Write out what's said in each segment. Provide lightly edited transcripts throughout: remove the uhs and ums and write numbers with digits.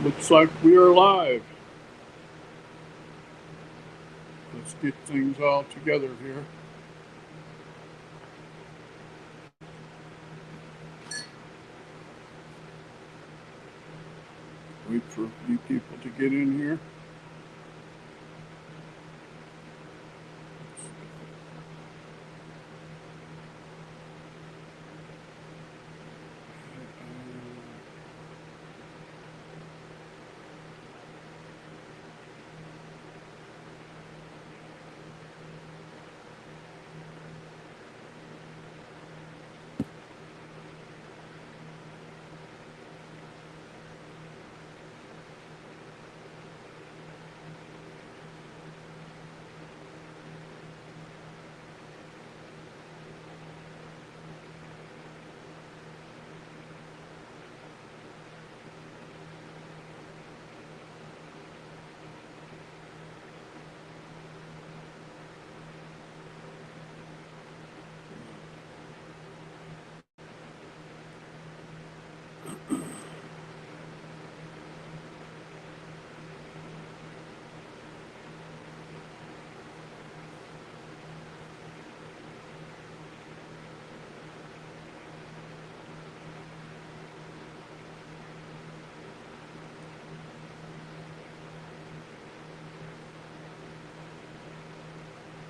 Looks like we are live. Let's get things all together here. Wait for a few people to get in here.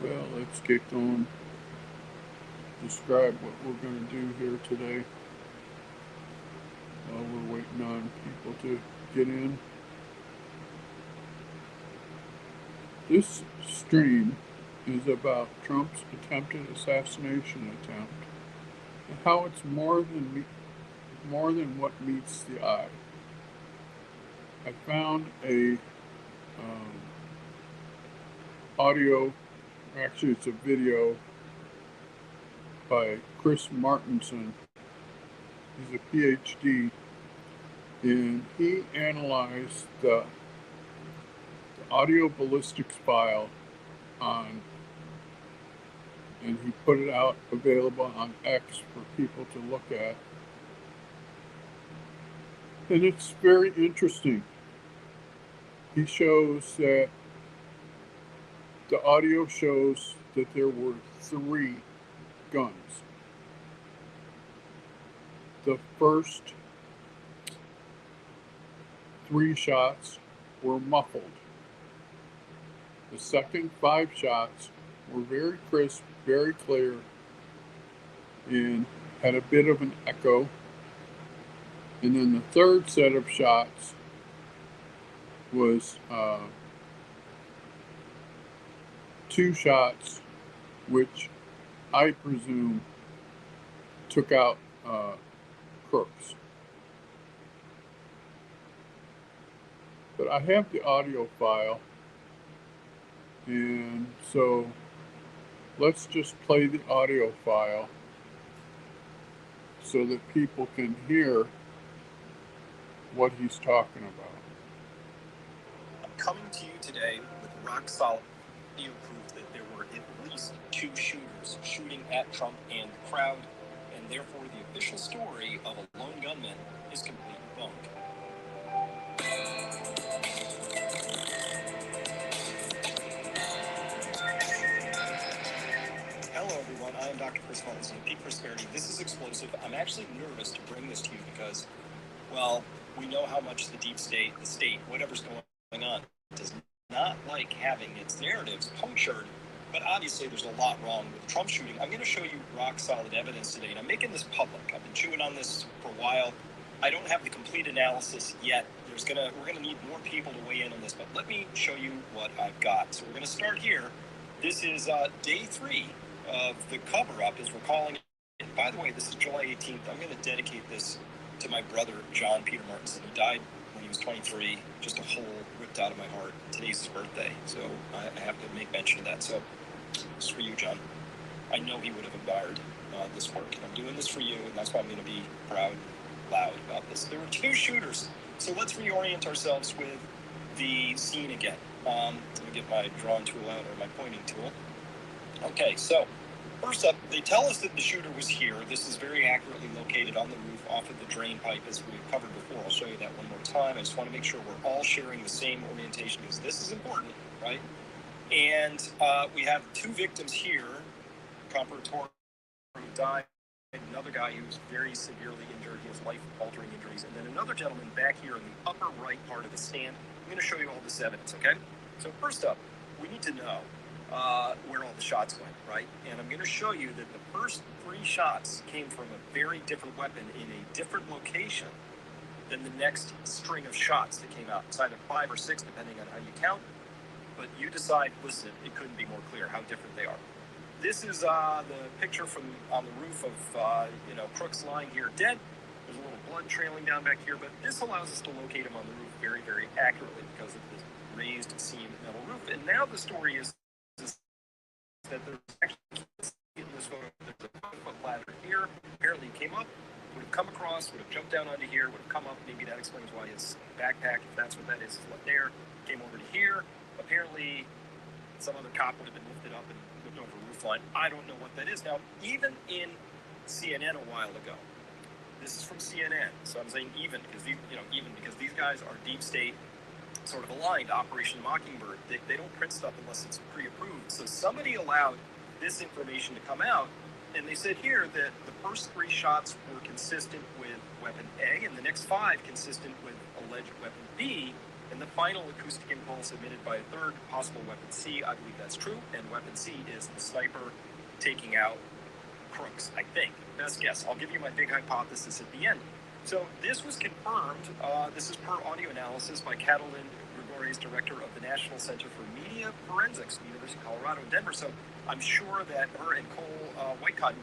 Well, let's get going. Describe what we're going to do here today while we're waiting on people to get in. This stream is about Trump's attempted assassination attempt and how it's more than what meets the eye. I found a audio, actually it's a video by Chris Martinson. He's a PhD, and he analyzed the audio ballistics file and he put it out available on X for people to look at. And it's very interesting. He shows that the audio shows that there were 3 guns. The first 3 shots were muffled. The second 5 shots were very crisp, very clear, and had a bit of an echo. And then the third set of shots was 2 shots, which I presume took out crooks. But I have the audio file, and so let's just play the audio file so that people can hear what he's talking about. I'm coming to you today with rock solid video proof that there were at least 2 shooters shooting at Trump and the crowd, and therefore the official story of a lone gunman is completely bunk. Hello everyone, I am Dr. Chris Martinson of Peak Prosperity. This is explosive. I'm actually nervous to bring this to you because, well, we know how much the deep state, the state, whatever's going on, does not like having its narratives punctured, but obviously there's a lot wrong with the Trump shooting. I'm going to show you rock solid evidence today, and I'm making this public. I've been chewing on this for a while. I don't have the complete analysis yet. We're going to need more people to weigh in on this, but let me show you what I've got. So we're going to start here. This is day 3 of the cover-up, as we're calling it. And by the way, this is July 18th. I'm going to dedicate this to my brother, John Peter Martinson. He died when he was 23, just a hole ripped out of my heart. Today's his birthday, so I have to make mention of that. So this is for you, John. I know he would have admired this work, and I'm doing this for you, and that's why I'm going to be proud, loud about this. There were 2 shooters, so let's reorient ourselves with the scene again. Let me get my drawing tool out, or my pointing tool. Okay, so first up, they tell us that the shooter was here. This is very accurately located on the roof off of the drain pipe as we've covered before. I'll show you that one more time. I just want to make sure we're all sharing the same orientation because this is important, right? And we have 2 victims here, Comparator who died, another guy who's very severely injured, he has life-altering injuries, and then another gentleman back here in the upper right part of the stand. I'm going to show you all this evidence, okay? So first up, we need to know where all the shots went, right? And I'm going to show you that the first 3 shots came from a very different weapon in a different location than the next string of shots that came out. It's either 5 or 6, depending on how you count, but you decide. Listen, it couldn't be more clear how different they are. This is the picture from on the roof of, Crooks lying here dead. There's a little blood trailing down back here, but this allows us to locate him on the roof very, very accurately because of this raised seam metal roof. And now the story is that there's actually, in this photo, there's a 5-foot ladder here. Apparently he came up, would have come across, would have jumped down onto here, would have come up. Maybe that explains why his backpack, if that's what that is left there, came over to here. Apparently some other cop would have been lifted up and looked over a roof line. I don't know what that is. Now, even in CNN a while ago, this is from CNN, so I'm saying even because these guys are deep state sort of aligned to Operation Mockingbird. They don't print stuff unless it's pre-approved. So somebody allowed this information to come out, and they said here that the first 3 shots were consistent with weapon A, and the next 5 consistent with alleged weapon B, and the final acoustic impulse emitted by a third possible weapon C. I believe that's true, and weapon C is the sniper taking out Crooks, I think. Best guess. I'll give you my big hypothesis at the end. So this was confirmed. This is per audio analysis by Catalin Gregorius, director of the National Center for Media Forensics, University of Colorado in Denver. So I'm sure that her and Cole Whitecotton,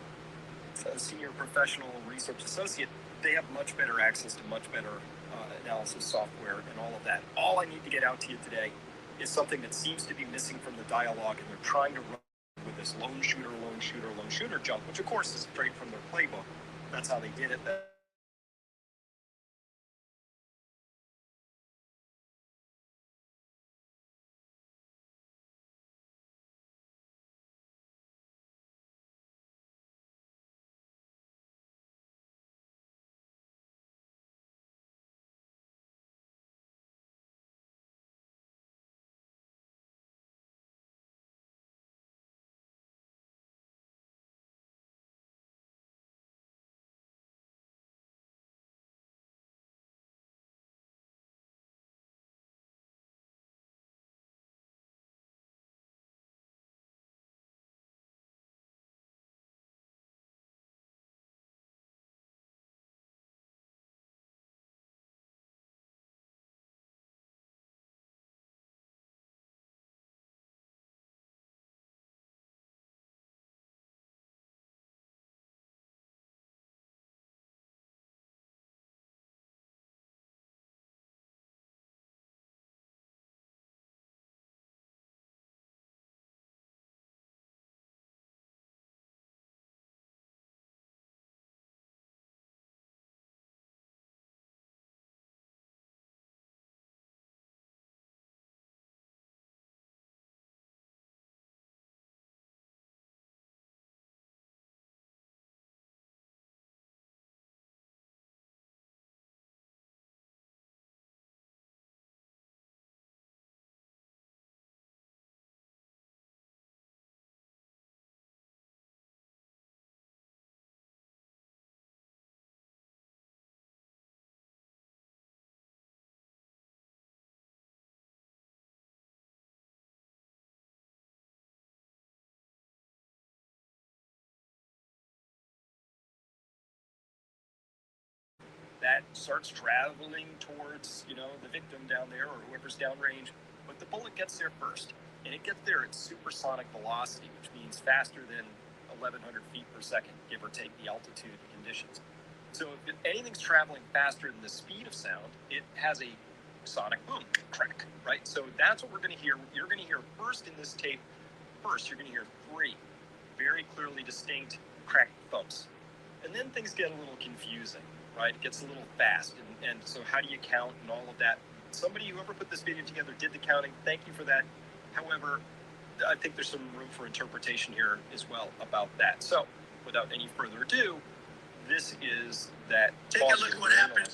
a senior professional research associate, they have much better access to much better analysis software and all of that. All I need to get out to you today is something that seems to be missing from the dialogue, and they're trying to run with this lone shooter jump, which of course is straight from their playbook. That's how they did it. That starts traveling towards, the victim down there or whoever's downrange, but the bullet gets there first, and it gets there at supersonic velocity, which means faster than 1,100 feet per second, give or take the altitude conditions. So if anything's traveling faster than the speed of sound, it has a sonic boom, crack, right? So that's what we're going to hear. You're going to hear first in this tape, you're going to hear 3 very clearly distinct crack thumps. And then things get a little confusing, right? It gets a little fast. And so how do you count and all of that? Whoever put this video together did the counting. Thank you for that. However, I think there's some room for interpretation here as well about that. So without any further ado, this is that. Take a look at what happened.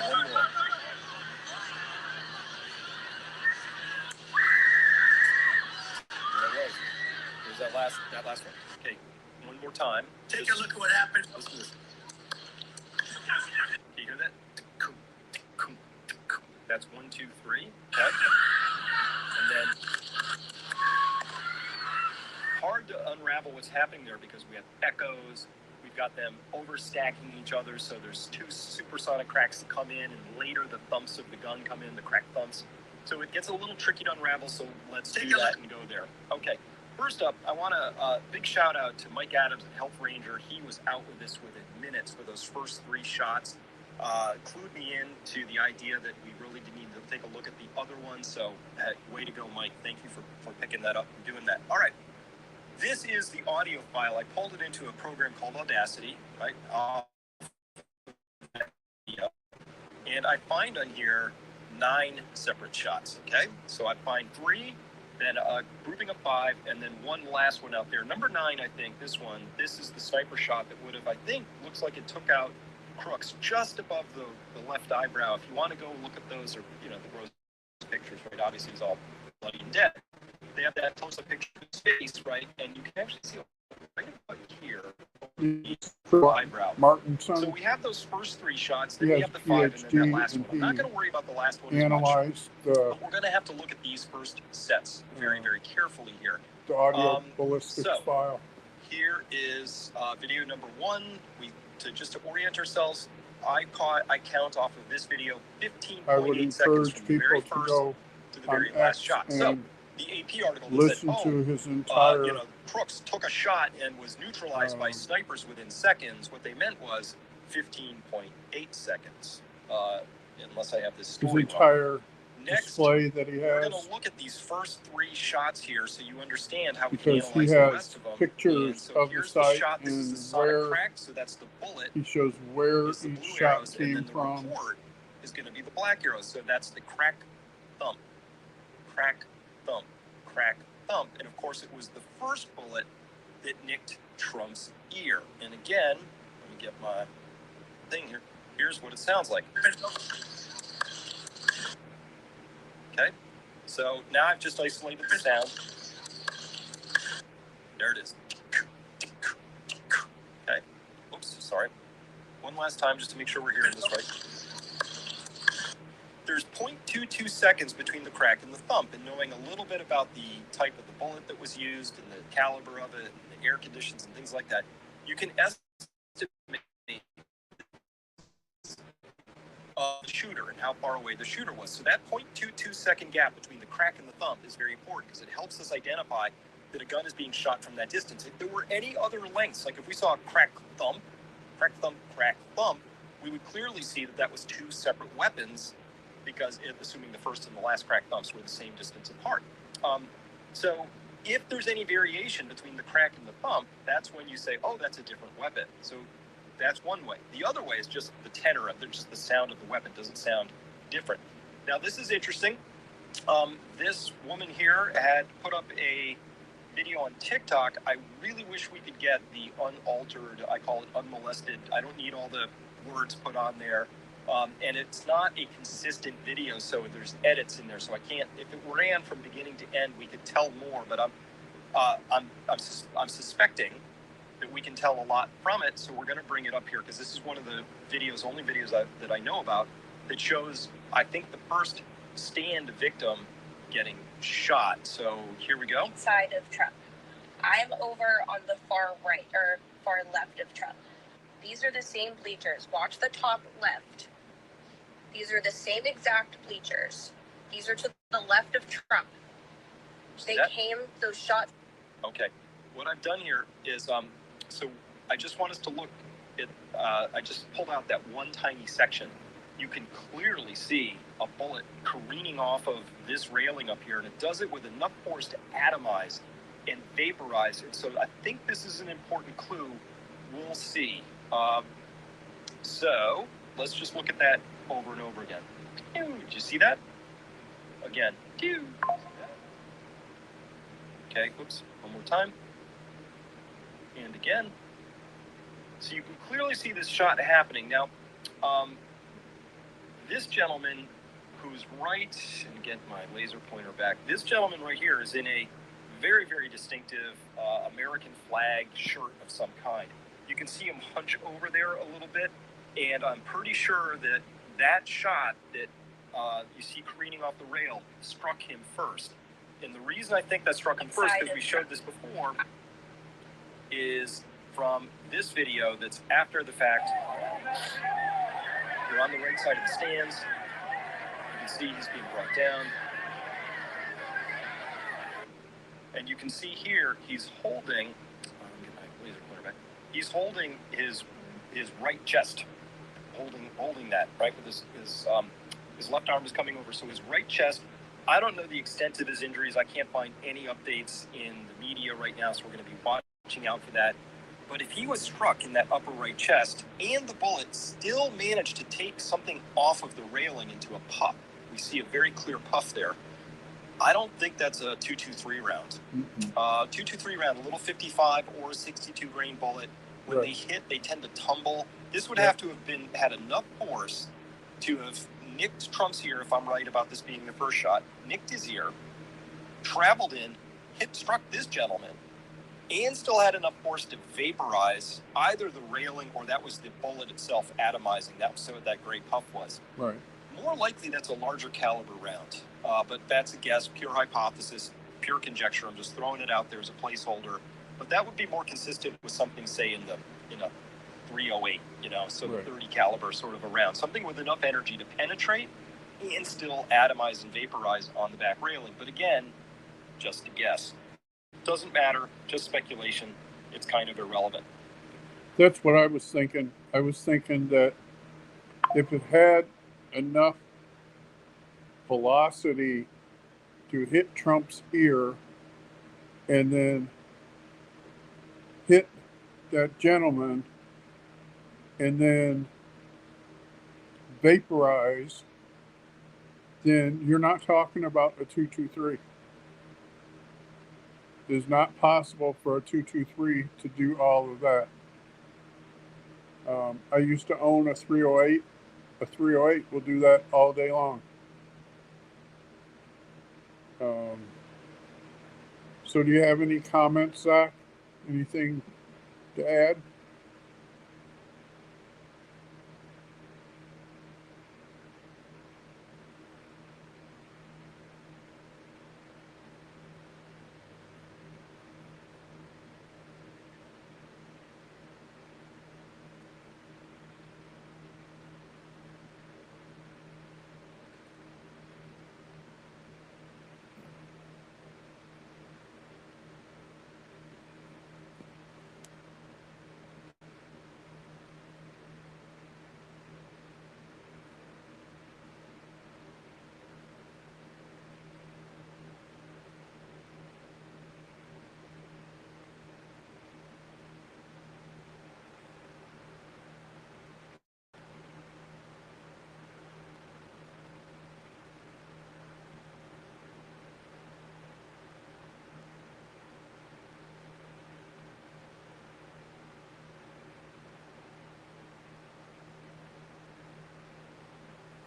One more. There's that last one. Okay, one more time. Take a look at what happened. Listen to this. Can you hear that? That's 1, 2, 3. Okay. And then hard to unravel what's happening there because we have echoes. We've got them overstacking each other, so there's 2 supersonic cracks that come in, and later the thumps of the gun come in, the crack thumps. So it gets a little tricky to unravel, so let's do that and go there. Okay, first up, I want a big shout out to Mike Adams at Health Ranger. He was out with this within minutes for those first 3 shots. Clued me in to the idea that we really did need to take a look at the other one, so way to go, Mike. Thank you for picking that up and doing that. All right. This is the audio file. I pulled it into a program called Audacity, right? And I find on here 9 separate shots, okay? So I find 3, then a grouping of 5, and then one last one out there. Number 9, I think, this is the sniper shot that would have, I think, looks like it took out Crooks just above the left eyebrow. If you want to go look at those, or, the gross pictures, right? Obviously, he's all bloody and dead. They have that close-up picture of his face, right? And you can actually see right about here, eyebrow. Martinson. So we have those first 3 shots, then we have the 5, and then that last one. I'm not going to worry about the last one as much, but we're going to have to look at these first sets very, very carefully here. The audio ballistics file. Here is video number 1. Just to orient ourselves, I count off of this video 15.8 seconds from the very first to the very last shot. So the AP article listen said, to his entire Crooks took a shot and was neutralized by snipers within seconds. What they meant was 15.8 seconds, unless I have this story his entire wrong. Next, display that he has. We're going to look at these first 3 shots here so you understand how we can because analyze he the has rest of them. pictures so of the site shot. This is the sonic where crack, so that's the bullet. he shows where each shot arrows, came and then from. The report is going to be the black arrows, so that's the crack, thump, crack, thump, crack, thump. And of course, it was the first bullet that nicked Trump's ear. And again, let me get my thing here. Here's what it sounds like. Okay, so now I've just isolated the sound. There it is. Okay, oops, sorry. One last time just to make sure we're hearing this right. There's 0.22 seconds between the crack and the thump, and knowing a little bit about the type of the bullet that was used and the caliber of it and the air conditions and things like that, you can estimate the shooter and how far away the shooter was. So that 0.22 second gap between the crack and the thump is very important because it helps us identify that a gun is being shot from that distance. If there were any other lengths, like if we saw a crack, thump, we would clearly see that that was 2 separate weapons because assuming the first and the last crack thumps were the same distance apart. So if there's any variation between the crack and the thump, that's when you say, oh, that's a different weapon. So that's one way. The other way is just the tenor of it, just the sound of the weapon doesn't sound different. Now, this is interesting. This woman here had put up a video on TikTok. I really wish we could get the unaltered, I call it unmolested. I don't need all the words put on there. And it's not a consistent video, so there's edits in there. So I can't, if it ran from beginning to end, we could tell more, but I'm suspecting that we can tell a lot from it, so we're going to bring it up here because this is one of the only videos that I know about that shows, I think, the first stand victim getting shot. So here we go. Side of Trump. I'm over on the far right or far left of Trump. These are the same bleachers. Watch the top left. These are the same exact bleachers. These are to the left of Trump. Those shots. Okay. What I've done here is, so I just want us to look at, I just pulled out that one tiny section. You can clearly see a bullet careening off of this railing up here, and it does it with enough force to atomize and vaporize. And so I think this is an important clue. We'll see. So let's just look at that over and over again. Did you see that? Again. Okay, whoops, one more time. And again. So you can clearly see this shot happening. Now, this gentleman who's right, and get my laser pointer back, this gentleman right here is in a very, very distinctive American flag shirt of some kind. You can see him hunch over there a little bit, and I'm pretty sure that that shot that you see careening off the rail struck him first. And the reason I think that struck him first, because we showed this before, is from this video that's after the fact. You're on the right side of the stands. You can see he's being brought down. And you can see here he's holding, get my laser pointer back. He's holding his right chest, holding that right with his left arm is coming over. So his right chest. I don't know the extent of his injuries. I can't find any updates in the media right now, so we're going to be watching out for that. But if he was struck in that upper right chest and the bullet still managed to take something off of the railing into a puff, we see a very clear puff there. I don't think that's a .223 round. .223 round, a little 55 or 62 grain bullet. When they hit, they tend to tumble. This would have to have had enough force to have nicked Trump's ear, if I'm right about this being the first shot, nicked his ear, traveled in, struck this gentleman, and still had enough force to vaporize either the railing or that was the bullet itself atomizing. That was what that gray puff was. Right. More likely that's a larger caliber round, but that's a guess, pure hypothesis, pure conjecture. I'm just throwing it out there as a placeholder. But that would be more consistent with something, say, in the 308, so right. 30 caliber sort of a round. Something with enough energy to penetrate and still atomize and vaporize on the back railing. But again, just a guess. Doesn't matter, just speculation. It's kind of irrelevant. That's what I was thinking. I was thinking that if it had enough velocity to hit Trump's ear and then hit that gentleman and then vaporize, then you're not talking about a .223. It's not possible for a .223 to do all of that. I used to own a 308. A 308 will do that all day long. So do you have any comments, Zach? Anything to add?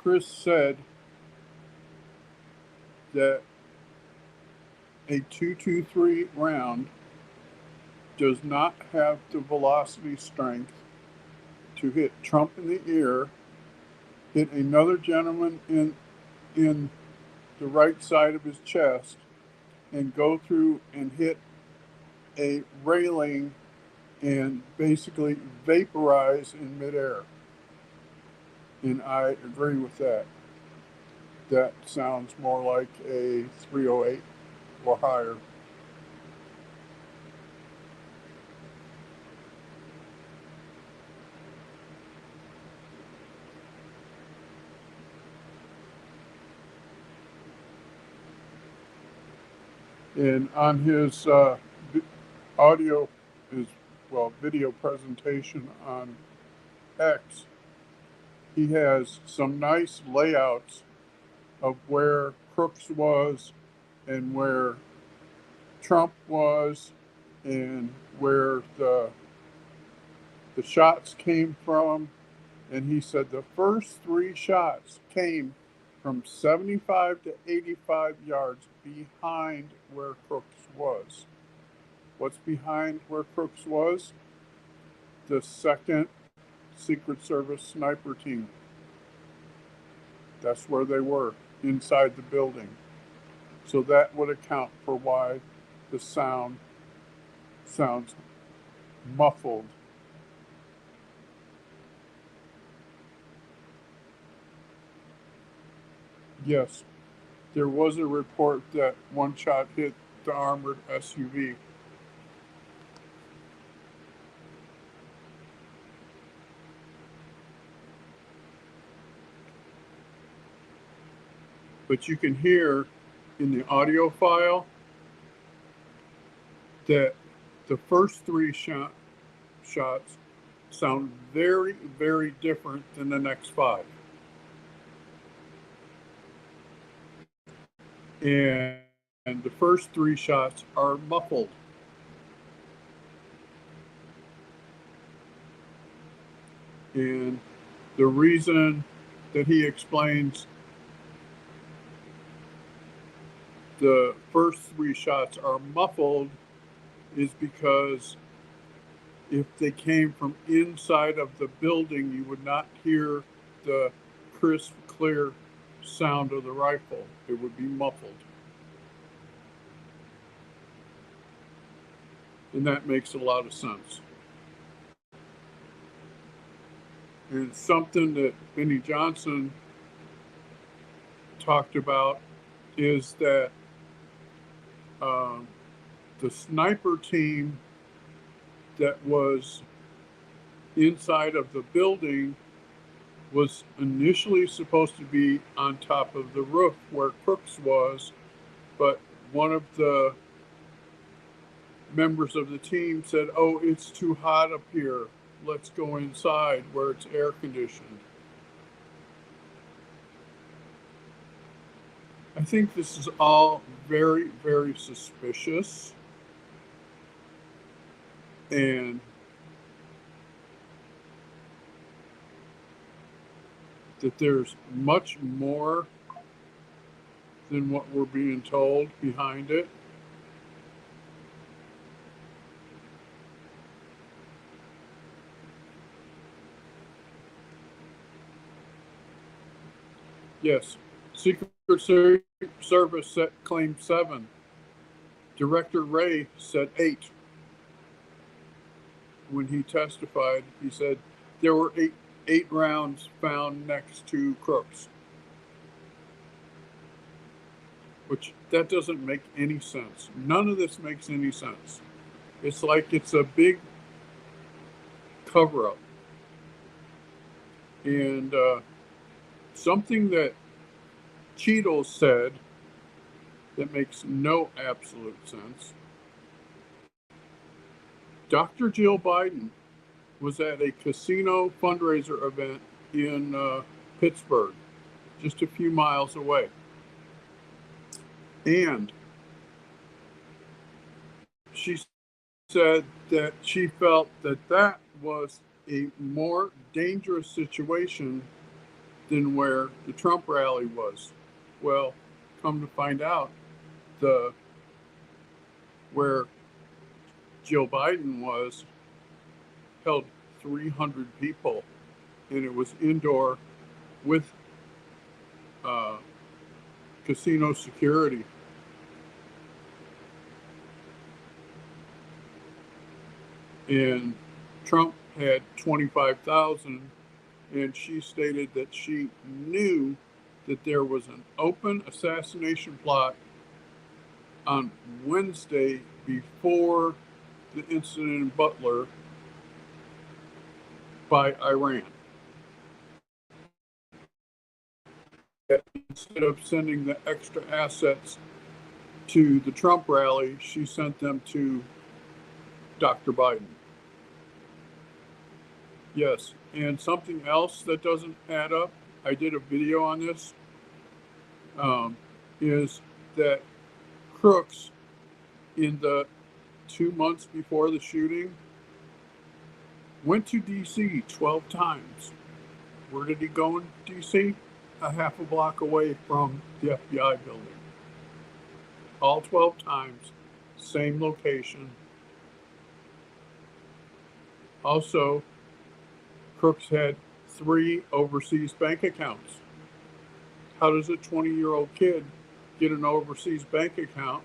Chris said that a .223 round does not have the velocity strength to hit Trump in the ear, hit another gentleman in the right side of his chest, and go through and hit a railing and basically vaporize in midair. And I agree with that. That sounds more like a 308 or higher. And on his video presentation on X, he has some nice layouts of where Crooks was and where Trump was and where the shots came from. And he said the first three shots came from 75 to 85 yards behind where Crooks was. What's behind where Crooks was? The 2nd Secret Service sniper team. That's where they were, inside the building. So that would account for why the sound sounds muffled. Yes, there was a report that one shot hit the armored SUV. But you can hear in the audio file that the first three shots sound very, very different than the next 5. And the first 3 shots are muffled. And the reason that he explains the first 3 shots are muffled is because if they came from inside of the building, you would not hear the crisp, clear sound of the rifle. It would be muffled. And that makes a lot of sense. And something that Benny Johnson talked about is that the sniper team that was inside of the building was initially supposed to be on top of the roof where Crooks was, but one of the members of the team said, "Oh, it's too hot up here. Let's go inside where it's air conditioned." I think this is all very, very suspicious. And that there's much more than what we're being told behind it. Yes, Secret Service set claim 7. Director Wray said 8. When he testified, he said there were eight rounds found next to Crooks. Which, that doesn't make any sense. None of this makes any sense. It's like it's a big cover-up. And something that Cheeto said that makes no absolute sense. Dr. Jill Biden was at a casino fundraiser event in Pittsburgh, just a few miles away. And she said that she felt that that was a more dangerous situation than where the Trump rally was. Well, come to find out, where Jill Biden was held 300 people, and it was indoor with casino security. And Trump had 25,000, and she stated that she knew that there was an open assassination plot on Wednesday before the incident in Butler by Iran. Instead of sending the extra assets to the Trump rally, she sent them to Dr. Biden. Yes, and something else that doesn't add up, I did a video on this, is that Crooks, in the 2 months before the shooting, went to D.C. 12 times. Where did he go in D.C.? A half a block away from the FBI building. All 12 times, same location. Also, Crooks had 3 overseas bank accounts. How does a 20-year-old kid get an overseas bank account,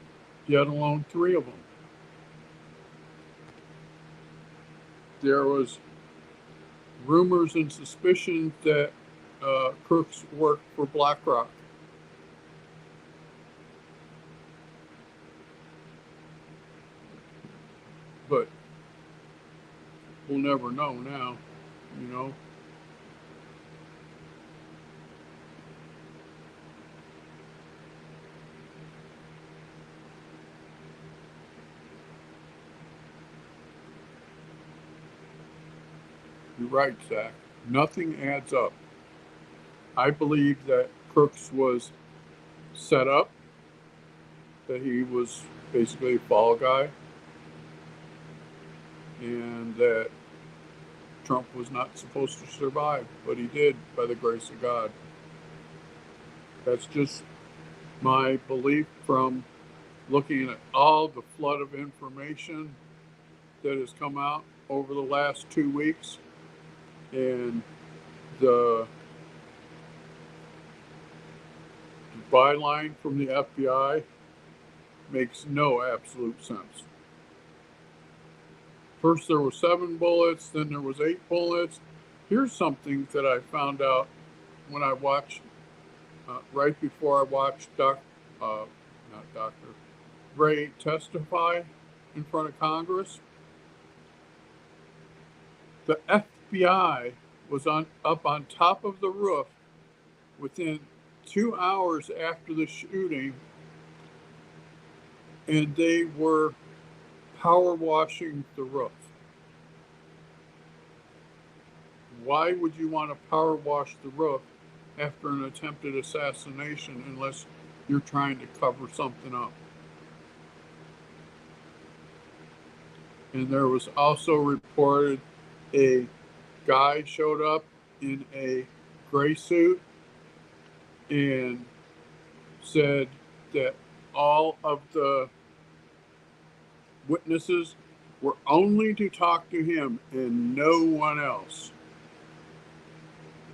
let alone 3 of them? There was rumors and suspicions that Crooks worked for BlackRock. But we'll never know now, you know. You're right, Zach. Nothing adds up. I believe that Crooks was set up, that he was basically a fall guy, and that Trump was not supposed to survive, but he did by the grace of God. That's just my belief from looking at all the flood of information that has come out over the last 2 weeks, and the byline from the FBI makes no absolute sense. First there were 7 bullets, then there was 8 bullets. Here's something that I found out when I watched, right before I watched Ray testify in front of Congress. The FBI was up on top of the roof within 2 hours after the shooting, and they were power washing the roof. Why would you want to power wash the roof after an attempted assassination unless you're trying to cover something up? And there was also reported a guy showed up in a gray suit and said that all of the witnesses were only to talk to him and no one else.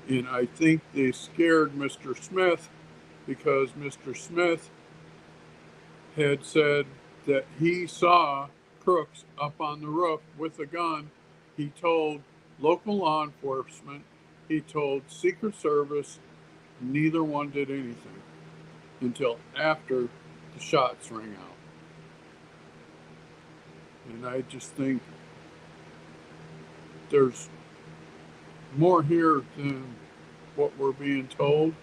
And I think they scared Mr. Smith because Mr. Smith had said that he saw Crooks up on the roof with a gun. He told local law enforcement, he told Secret Service, neither one did anything until after the shots rang out. And I just think there's more here than what we're being told.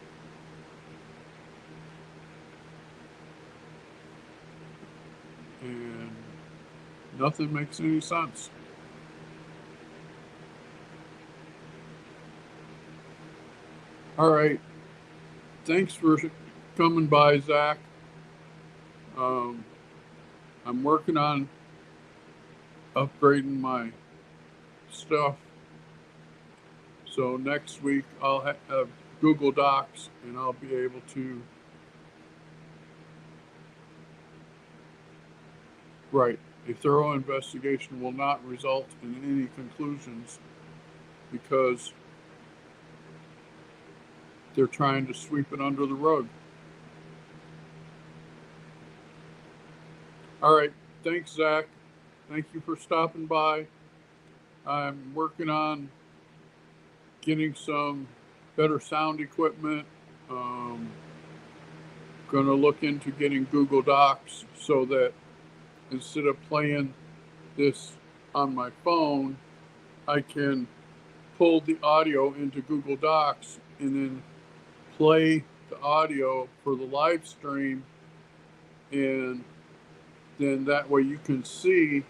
And nothing makes any sense. All right. Thanks for coming by, Zach. I'm working on upgrading my stuff. So next week I'll have Google Docs and I'll be able to write. A thorough investigation will not result in any conclusions because they're trying to sweep it under the rug. All right. Thanks, Zach. Thank you for stopping by. I'm working on getting some better sound equipment. Going to look into getting Google Docs so that instead of playing this on my phone, I can pull the audio into Google Docs and then play the audio for the live stream, and then that way you can see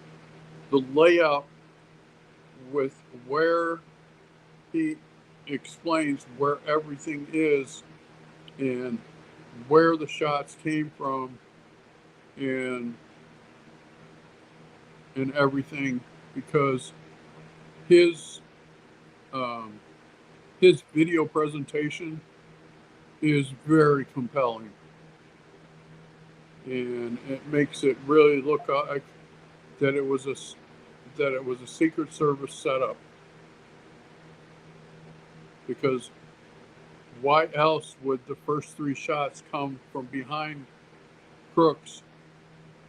the layout with where he explains where everything is and where the shots came from and everything, because his his video presentation is very compelling, and it makes it really look like that it was a Secret Service setup. Because why else would the first 3 shots come from behind Crooks,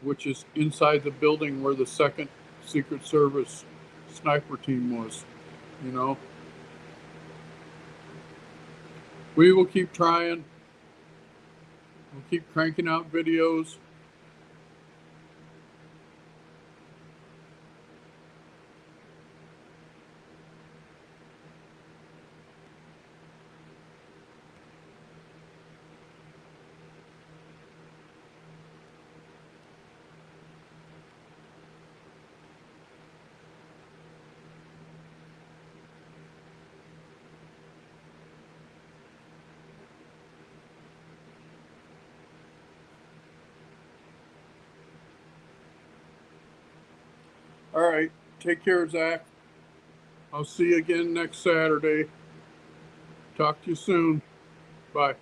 which is inside the building where the second Secret Service sniper team was? You know, we will keep trying. We'll keep cranking out videos. All right. Take care, Zach. I'll see you again next Saturday. Talk to you soon. Bye.